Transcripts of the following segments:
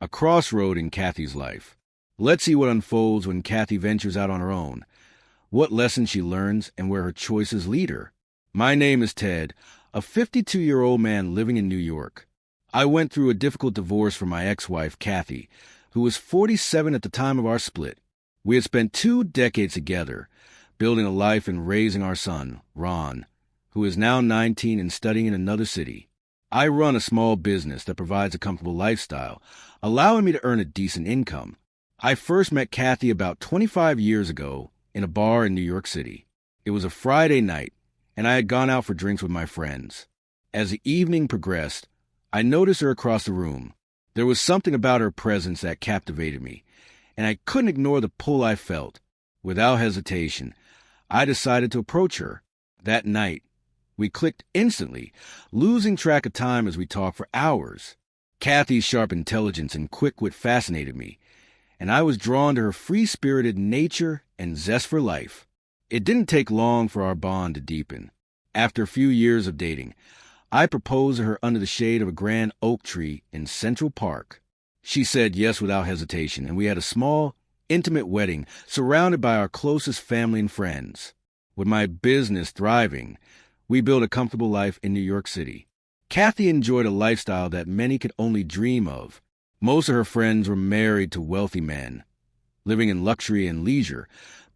a crossroad in Kathy's life. Let's see what unfolds when Kathy ventures out on her own, what lessons she learns, and where her choices lead her. My name is Ted, a 52-year-old man living in New York. I went through a difficult divorce from my ex-wife, Kathy, who was 47 at the time of our split. We had spent 2 decades together, building a life and raising our son, Ron, who is now 19 and studying in another city. I run a small business that provides a comfortable lifestyle, allowing me to earn a decent income. I first met Kathy about 25 years ago in a bar in New York City. It was a Friday night, and I had gone out for drinks with my friends. As the evening progressed, I noticed her across the room. There was something about her presence that captivated me, and I couldn't ignore the pull I felt. Without hesitation, I decided to approach her. That night, we clicked instantly, losing track of time as we talked for hours. Kathy's sharp intelligence and quick wit fascinated me, and I was drawn to her free-spirited nature and zest for life. It didn't take long for our bond to deepen. After a few years of dating, I proposed to her under the shade of a grand oak tree in Central Park. She said yes without hesitation, and we had a small, intimate wedding surrounded by our closest family and friends. With my business thriving, we built a comfortable life in New York City. Kathy enjoyed a lifestyle that many could only dream of. Most of her friends were married to wealthy men, living in luxury and leisure,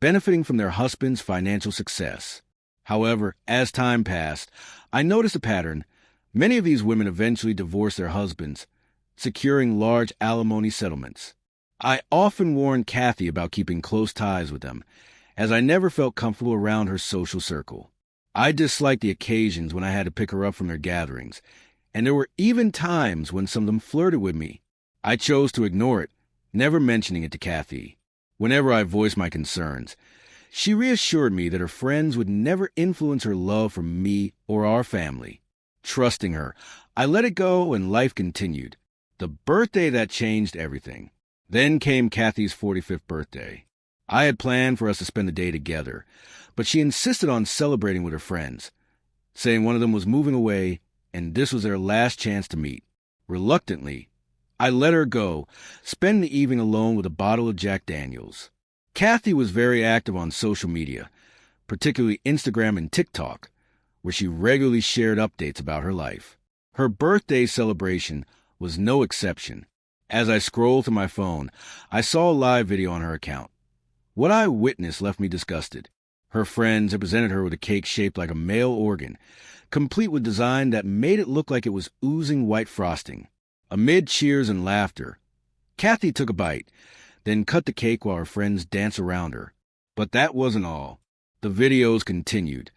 benefiting from their husbands' financial success. However, as time passed, I noticed a pattern. Many of these women eventually divorced their husbands, securing large alimony settlements. I often warned Kathy about keeping close ties with them, as I never felt comfortable around her social circle. I disliked the occasions when I had to pick her up from their gatherings, and there were even times when some of them flirted with me. I chose to ignore it, never mentioning it to Kathy. Whenever I voiced my concerns, she reassured me that her friends would never influence her love for me or our family. Trusting her, I let it go and life continued. The birthday that changed everything. Then came Kathy's 45th birthday. I had planned for us to spend the day together, but she insisted on celebrating with her friends, saying one of them was moving away and this was their last chance to meet. Reluctantly, I let her go, spend the evening alone with a bottle of Jack Daniels. Kathy was very active on social media, particularly Instagram and TikTok, where she regularly shared updates about her life. Her birthday celebration was no exception. As I scrolled through my phone, I saw a live video on her account. What I witnessed left me disgusted. Her friends had presented her with a cake shaped like a male organ, complete with design that made it look like it was oozing white frosting. Amid cheers and laughter, Kathy took a bite, then cut the cake while her friends danced around her. But that wasn't all. The videos continued,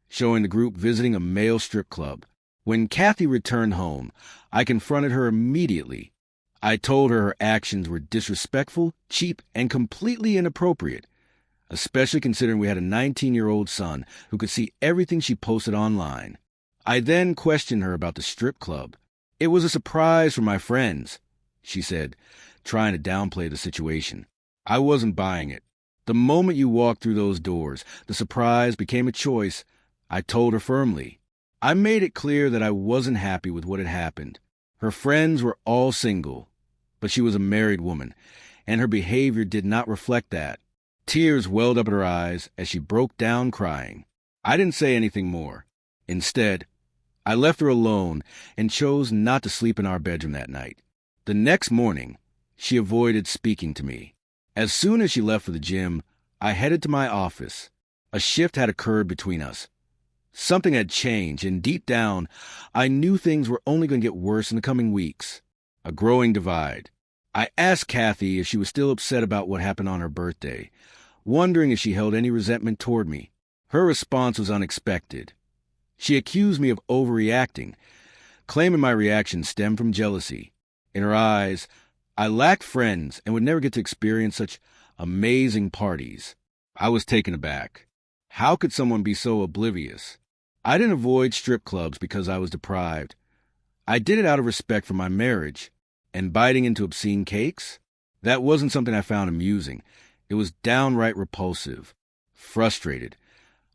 showing the group visiting a male strip club. When Kathy returned home, I confronted her immediately. I told her her actions were disrespectful, cheap, and completely inappropriate, especially considering we had a 19-year-old son who could see everything she posted online. I then questioned her about the strip club. It was a surprise for my friends, she said, trying to downplay the situation. I wasn't buying it. The moment you walked through those doors, the surprise became a choice. I told her firmly. I made it clear that I wasn't happy with what had happened. Her friends were all single, but she was a married woman, and her behavior did not reflect that. Tears welled up in her eyes as she broke down crying. I didn't say anything more. Instead, I left her alone and chose not to sleep in our bedroom that night. The next morning, she avoided speaking to me. As soon as she left for the gym, I headed to my office. A shift had occurred between us. Something had changed, and deep down, I knew things were only going to get worse in the coming weeks. A growing divide. I asked Kathy if she was still upset about what happened on her birthday, wondering if she held any resentment toward me. Her response was unexpected. She accused me of overreacting, claiming my reaction stemmed from jealousy. In her eyes, I lacked friends and would never get to experience such amazing parties. I was taken aback. How could someone be so oblivious? I didn't avoid strip clubs because I was deprived. I did it out of respect for my marriage. And biting into obscene cakes? That wasn't something I found amusing. It was downright repulsive. Frustrated,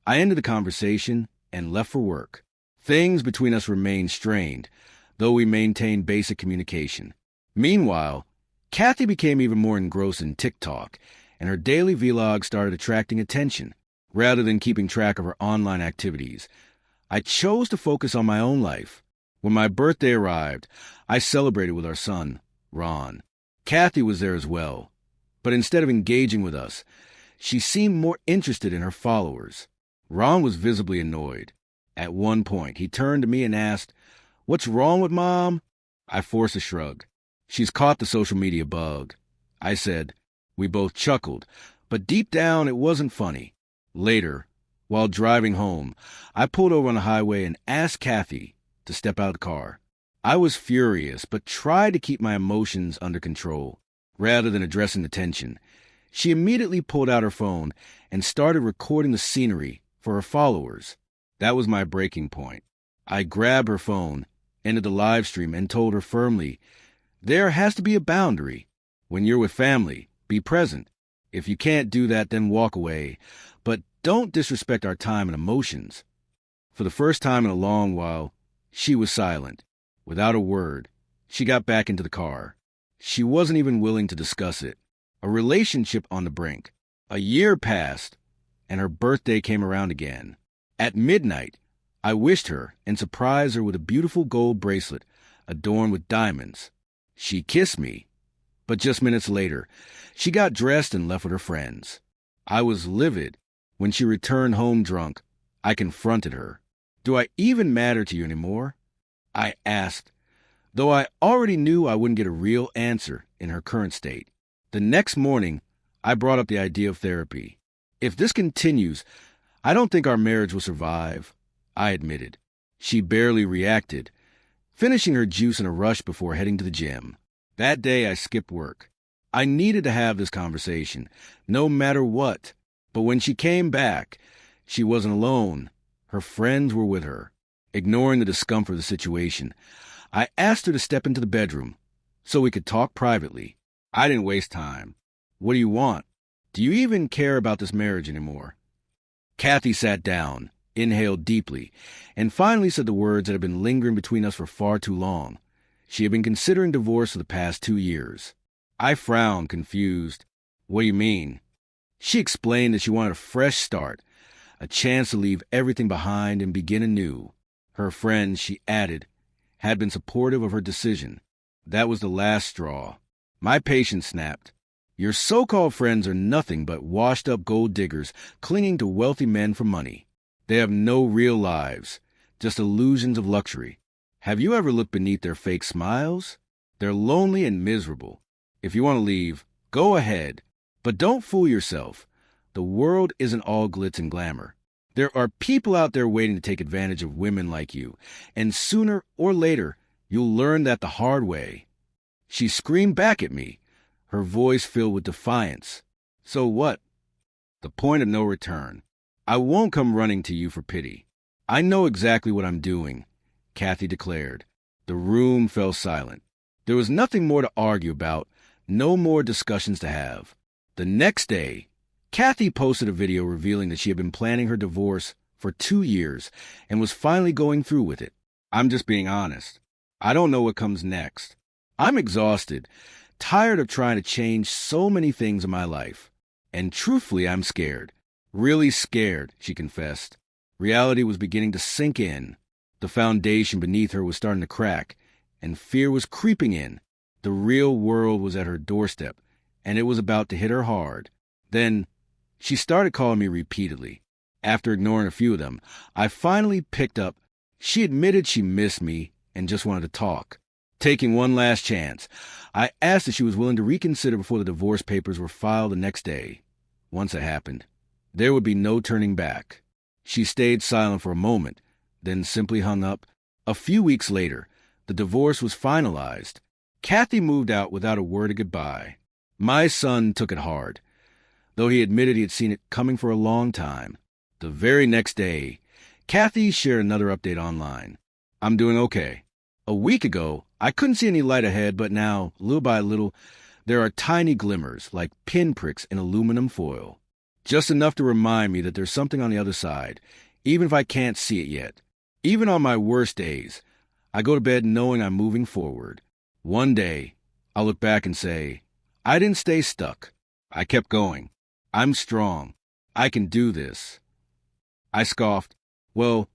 I ended the conversation and left for work. Things between us remained strained, though we maintained basic communication. Meanwhile, Kathy became even more engrossed in TikTok, and her daily vlogs started attracting attention, rather than keeping track of her online activities. I chose to focus on my own life. When my birthday arrived, I celebrated with our son, Ron. Kathy was there as well, but instead of engaging with us, she seemed more interested in her followers. Ron was visibly annoyed. At one point, he turned to me and asked, "What's wrong with Mom?" I forced a shrug. "She's caught the social media bug," I said. We both chuckled, but deep down it wasn't funny. Later, while driving home, I pulled over on the highway and asked Kathy to step out of the car. I was furious, but tried to keep my emotions under control, rather than addressing the tension. She immediately pulled out her phone and started recording the scenery for her followers. That was my breaking point. I grabbed her phone, ended the live stream, and told her firmly, "There has to be a boundary. When you're with family, be present. If you can't do that, then walk away. But don't disrespect our time and emotions." For the first time in a long while, she was silent. Without a word, she got back into the car. She wasn't even willing to discuss it. A relationship on the brink. A year passed, and her birthday came around again. At midnight, I wished her and surprised her with a beautiful gold bracelet adorned with diamonds. She kissed me, but just minutes later, she got dressed and left with her friends. I was livid. When she returned home drunk, I confronted her. "Do I even matter to you anymore?" I asked, though I already knew I wouldn't get a real answer in her current state. The next morning, I brought up the idea of therapy. "If this continues, I don't think our marriage will survive," I admitted. She barely reacted, finishing her juice in a rush before heading to the gym. That day, I skipped work. I needed to have this conversation, no matter what. But when she came back, she wasn't alone. Her friends were with her. Ignoring the discomfort of the situation, I asked her to step into the bedroom so we could talk privately. I didn't waste time. "What do you want? Do you even care about this marriage anymore?" Kathy sat down, inhaled deeply, and finally said the words that had been lingering between us for far too long. She had been considering divorce for the past 2 years. I frowned, confused. "What do you mean?" She explained that she wanted a fresh start, a chance to leave everything behind and begin anew. Her friends, she added, had been supportive of her decision. That was the last straw. My patience snapped. "Your so-called friends are nothing but washed-up gold diggers clinging to wealthy men for money. They have no real lives, just illusions of luxury. Have you ever looked beneath their fake smiles? They're lonely and miserable. If you want to leave, go ahead. But don't fool yourself. The world isn't all glitz and glamour. There are people out there waiting to take advantage of women like you, and sooner or later, you'll learn that the hard way." She screamed back at me, her voice filled with defiance. "So what?" "The point of no return. I won't come running to you for pity. I know exactly what I'm doing," Kathy declared. The room fell silent. There was nothing more to argue about, no more discussions to have. The next day, Kathy posted a video revealing that she had been planning her divorce for 2 years and was finally going through with it. "I'm just being honest. I don't know what comes next. I'm exhausted, tired of trying to change so many things in my life. And truthfully, I'm scared. Really scared," she confessed. Reality was beginning to sink in. The foundation beneath her was starting to crack, and fear was creeping in. The real world was at her doorstep, and it was about to hit her hard. Then she started calling me repeatedly. After ignoring a few of them, I finally picked up. She admitted she missed me and just wanted to talk. Taking one last chance, I asked if she was willing to reconsider before the divorce papers were filed the next day. Once it happened, there would be no turning back. She stayed silent for a moment, then simply hung up. A few weeks later, the divorce was finalized. Kathy moved out without a word of goodbye. My son took it hard, though he admitted he had seen it coming for a long time. The very next day, Kathy shared another update online. "I'm doing okay. A week ago, I couldn't see any light ahead, but now, little by little, there are tiny glimmers like pinpricks in aluminum foil. Just enough to remind me that there's something on the other side, even if I can't see it yet. Even on my worst days, I go to bed knowing I'm moving forward. One day, I'll look back and say, I didn't stay stuck. I kept going. I'm strong. I can do this. I scoffed, well,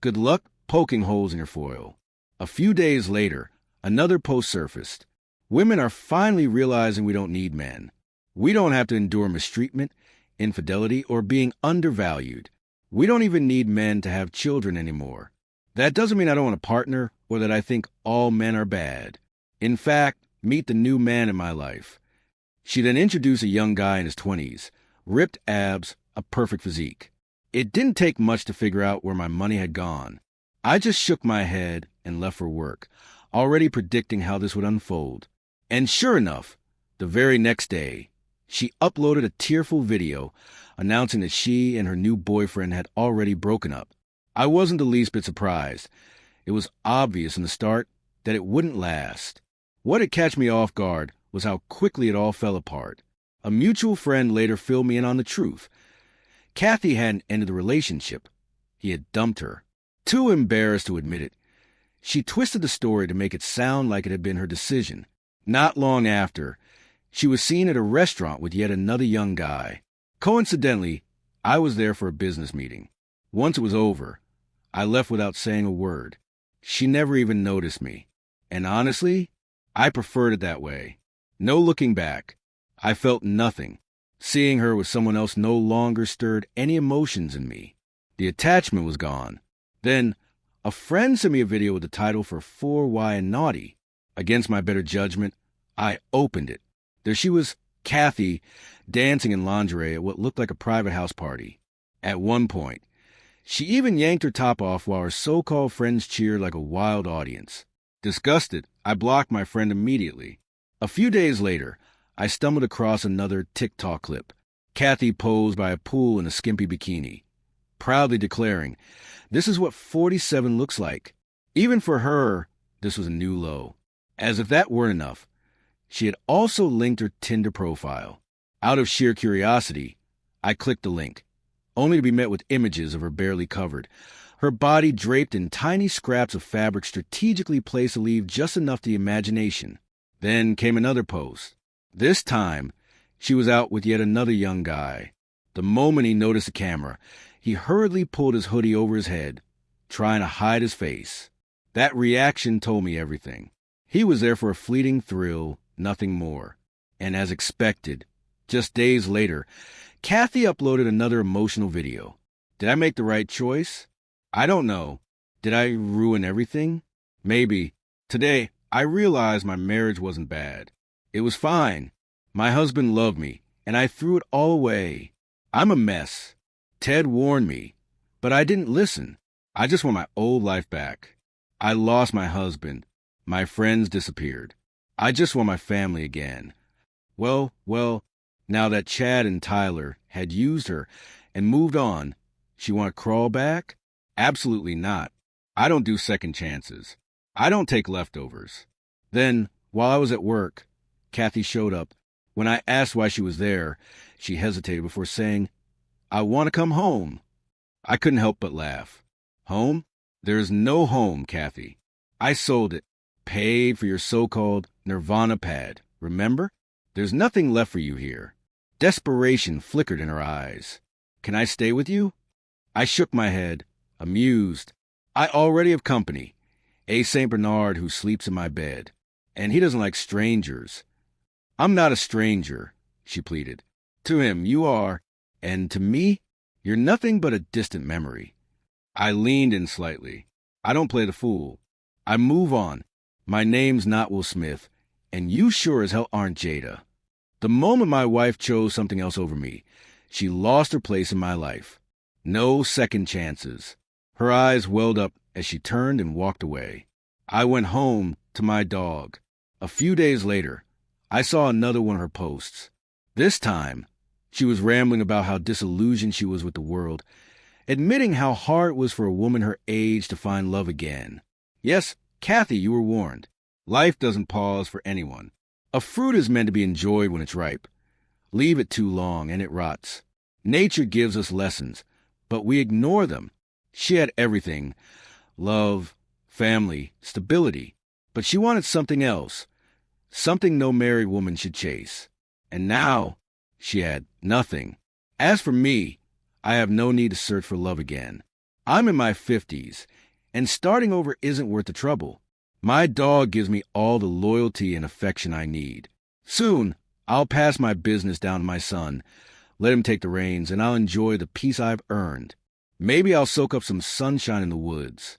good luck poking holes in your foil. A few days later, another post surfaced. Women are finally realizing we don't need men. We don't have to endure mistreatment, infidelity, or being undervalued. We don't even need men to have children anymore. That doesn't mean I don't want a partner or that I think all men are bad. In fact, meet the new man in my life. She then introduced a young guy in his 20s, ripped abs, a perfect physique. It didn't take much to figure out where my money had gone. I just shook my head and left for work, already predicting how this would unfold. And sure enough, the very next day, she uploaded a tearful video announcing that she and her new boyfriend had already broken up. I wasn't the least bit surprised. It was obvious in the start that it wouldn't last. What had catch me off guard was how quickly it all fell apart. A mutual friend later filled me in on the truth. Kathy hadn't ended the relationship. He had dumped her. Too embarrassed to admit it, she twisted the story to make it sound like it had been her decision. Not long after, she was seen at a restaurant with yet another young guy. Coincidentally, I was there for a business meeting. Once it was over, I left without saying a word. She never even noticed me. And honestly, I preferred it that way. No looking back. I felt nothing. Seeing her with someone else no longer stirred any emotions in me. The attachment was gone. Then, a friend sent me a video with the title for 4Y and Naughty. Against my better judgment, I opened it. There she was, Kathy, dancing in lingerie at what looked like a private house party. At one point, she even yanked her top off while her so-called friends cheered like a wild audience. Disgusted, I blocked my friend immediately. A few days later, I stumbled across another TikTok clip. Kathy posed by a pool in a skimpy bikini, proudly declaring, "This is what 47 looks like." Even for her, this was a new low. As if that weren't enough, she had also linked her Tinder profile. Out of sheer curiosity, I clicked the link, only to be met with images of her barely covered, her body draped in tiny scraps of fabric strategically placed to leave just enough to the imagination. Then came another post. This time, she was out with yet another young guy. The moment he noticed the camera, he hurriedly pulled his hoodie over his head, trying to hide his face. That reaction told me everything. He was there for a fleeting thrill, nothing more. And as expected, just days later, Kathy uploaded another emotional video. Did I make the right choice? I don't know. Did I ruin everything? Maybe. Today, I realized my marriage wasn't bad. It was fine. My husband loved me, and I threw it all away. I'm a mess. Ted warned me, but I didn't listen. I just want my old life back. I lost my husband. My friends disappeared. I just want my family again. Well, now that Chad and Tyler had used her and moved on, she want to crawl back? Absolutely not. I don't do second chances. I don't take leftovers. Then, while I was at work, Kathy showed up. When I asked why she was there, she hesitated before saying, "I want to come home." I couldn't help but laugh. Home? There is no home, Kathy. I sold it, paid for your so-called Nirvana pad. Remember? There's nothing left for you here. Desperation flickered in her eyes. Can I stay with you? I shook my head, amused. I already have company. A St. Bernard who sleeps in my bed. And he doesn't like strangers. I'm not a stranger, she pleaded. To him, you are. And to me, you're nothing but a distant memory. I leaned in slightly. I don't play the fool. I move on. My name's not Will Smith, and you sure as hell aren't Jada. The moment my wife chose something else over me, she lost her place in my life. No second chances. Her eyes welled up as she turned and walked away. I went home to my dog. A few days later, I saw another one of her posts. This time, she was rambling about how disillusioned she was with the world, admitting how hard it was for a woman her age to find love again. Yes, Kathy, you were warned. Life doesn't pause for anyone. A fruit is meant to be enjoyed when it's ripe. Leave it too long and it rots. Nature gives us lessons, but we ignore them. She had everything: love, family, stability. But she wanted something else. something no married woman should chase. And now, she had nothing. As for me, I have no need to search for love again. I'm in my 50s, and starting over isn't worth the trouble. My dog gives me all the loyalty and affection I need. Soon, I'll pass my business down to my son, let him take the reins, and I'll enjoy the peace I've earned. Maybe I'll soak up some sunshine in the woods.